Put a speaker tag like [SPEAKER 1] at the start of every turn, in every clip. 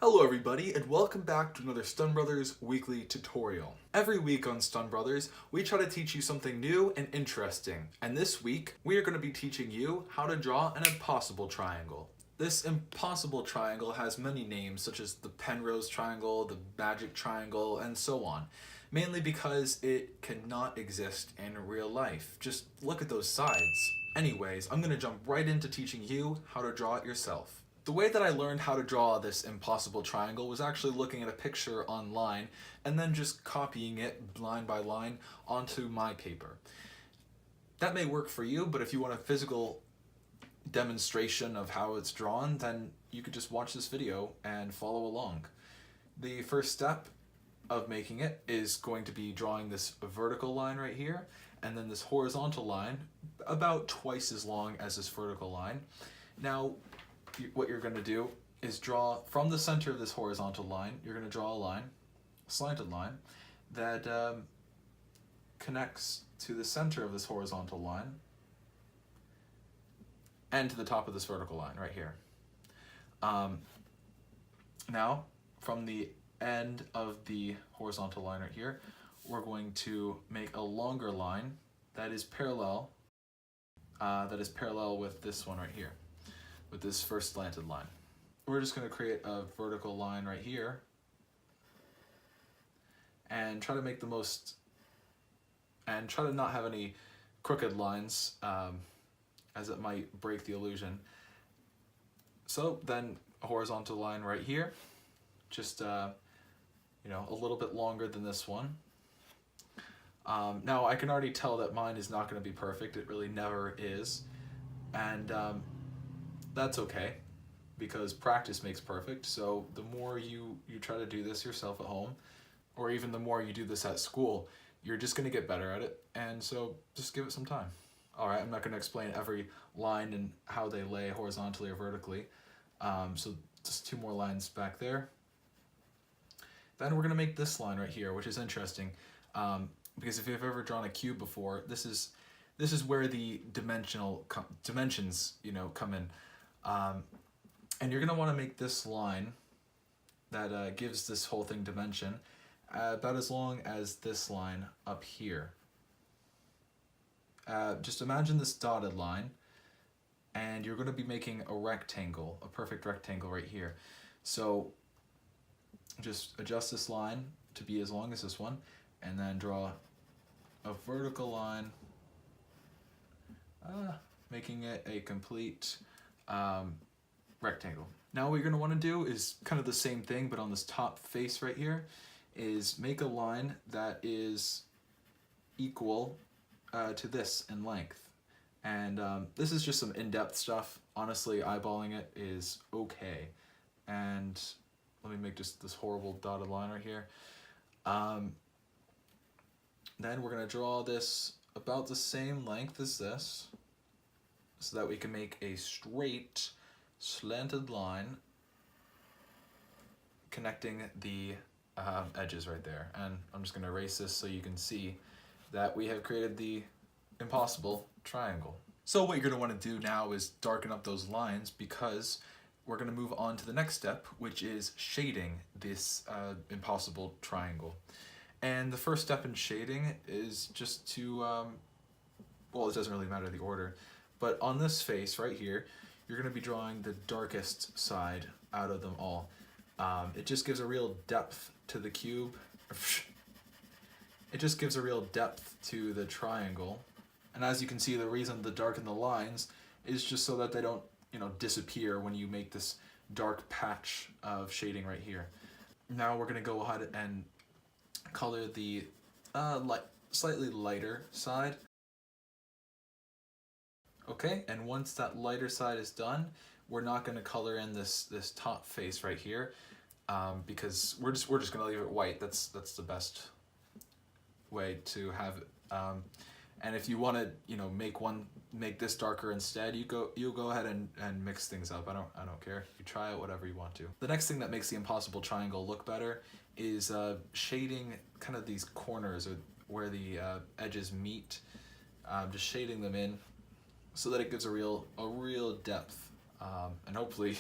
[SPEAKER 1] Hello everybody, and welcome back to another Stun Brothers weekly tutorial. Every week on Stun Brothers, we try to teach you something new and interesting. And this week, we are going to be teaching you how to draw an impossible triangle. This impossible triangle has many names, such as the penrose triangle, the magic triangle, and so on. Mainly because it cannot exist in real life. Just look at those sides. Anyways, I'm going to jump right into teaching you how to draw it yourself. The way that I learned how to draw this impossible triangle was actually looking at a picture online and then just copying it line by line onto my paper. That may work for you, but if you want a physical demonstration of how it's drawn, then you could just watch this video and follow along. The first step of making it is going to be drawing this vertical line right here, and then this horizontal line about twice as long as this vertical line. Now, what you're going to do is draw from the center of this horizontal line, you're going to draw a line, a slanted line, that connects to the center of this horizontal line and to the top of this vertical line right here. Now, from the end of the horizontal line right here, we're going to make a longer line that is parallel with this one right here, with this first slanted line. We're just going to create a vertical line right here and try to make the most, and try to not have any crooked lines as it might break the illusion. So then a horizontal line right here, just a little bit longer than this one. Now I can already tell that mine is not going to be perfect. It really never is, and that's okay, because practice makes perfect. So the more you try to do this yourself at home, or even the more you do this at school, you're just going to get better at it. And so just give it some time. All right, I'm not going to explain every line and how they lay horizontally or vertically. So just two more lines back there. Then we're going to make this line right here, which is interesting, because if you've ever drawn a cube before, this is where the dimensions come in. And you're going to want to make this line that gives this whole thing dimension about as long as this line up here. Just imagine this dotted line, and you're going to be making a rectangle, a perfect rectangle right here. So just adjust this line to be as long as this one, and then draw a vertical line, making it a complete rectangle. Now what you're going to want to do is kind of the same thing, but on this top face right here, is make a line that is equal to this in length. And this is just some in-depth stuff. Honestly, eyeballing it is okay. And let me make just this horrible dotted line right here. Then we're going to draw this about the same length as this, so that we can make a straight slanted line connecting the edges right there. And I'm just going to erase this so you can see that we have created the impossible triangle. So what you're going to want to do now is darken up those lines, because we're going to move on to the next step, which is shading this impossible triangle. And the first step in shading is just to, well, it doesn't really matter the order, but on this face right here, you're going to be drawing the darkest side out of them all. It just gives a real depth to the cube. It just gives a real depth to the triangle. And as you can see, the reason to darken the lines is just so that they don't, disappear when you make this dark patch of shading right here. Now we're going to go ahead and color the slightly lighter side. Okay, and once that lighter side is done, we're not going to color in this top face right here, because we're just going to leave it white. That's the best way to have it. And if you want to make this darker instead, you go ahead and mix things up. I don't care. You try it whatever you want to. The next thing that makes the impossible triangle look better is shading kind of these corners, or where the edges meet. Just shading them in, so that it gives a real depth And hopefully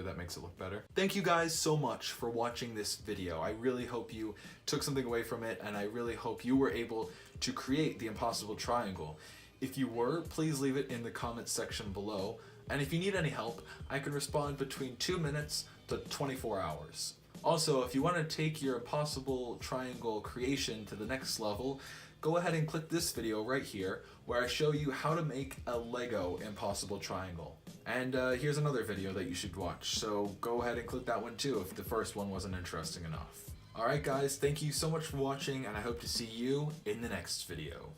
[SPEAKER 1] that makes it look better. Thank you guys so much for watching this video. I really hope you took something away from it, and I really hope you were able to create the impossible triangle. If you were, please leave it in the comments section below. And if you need any help, I can respond between 2 minutes to 24 hours. Also, if you want to take your impossible triangle creation to the next level, go ahead and click this video right here where I show you how to make a Lego impossible triangle. And here's another video that you should watch, so go ahead and click that one too if the first one wasn't interesting enough. Alright guys, thank you so much for watching, and I hope to see you in the next video.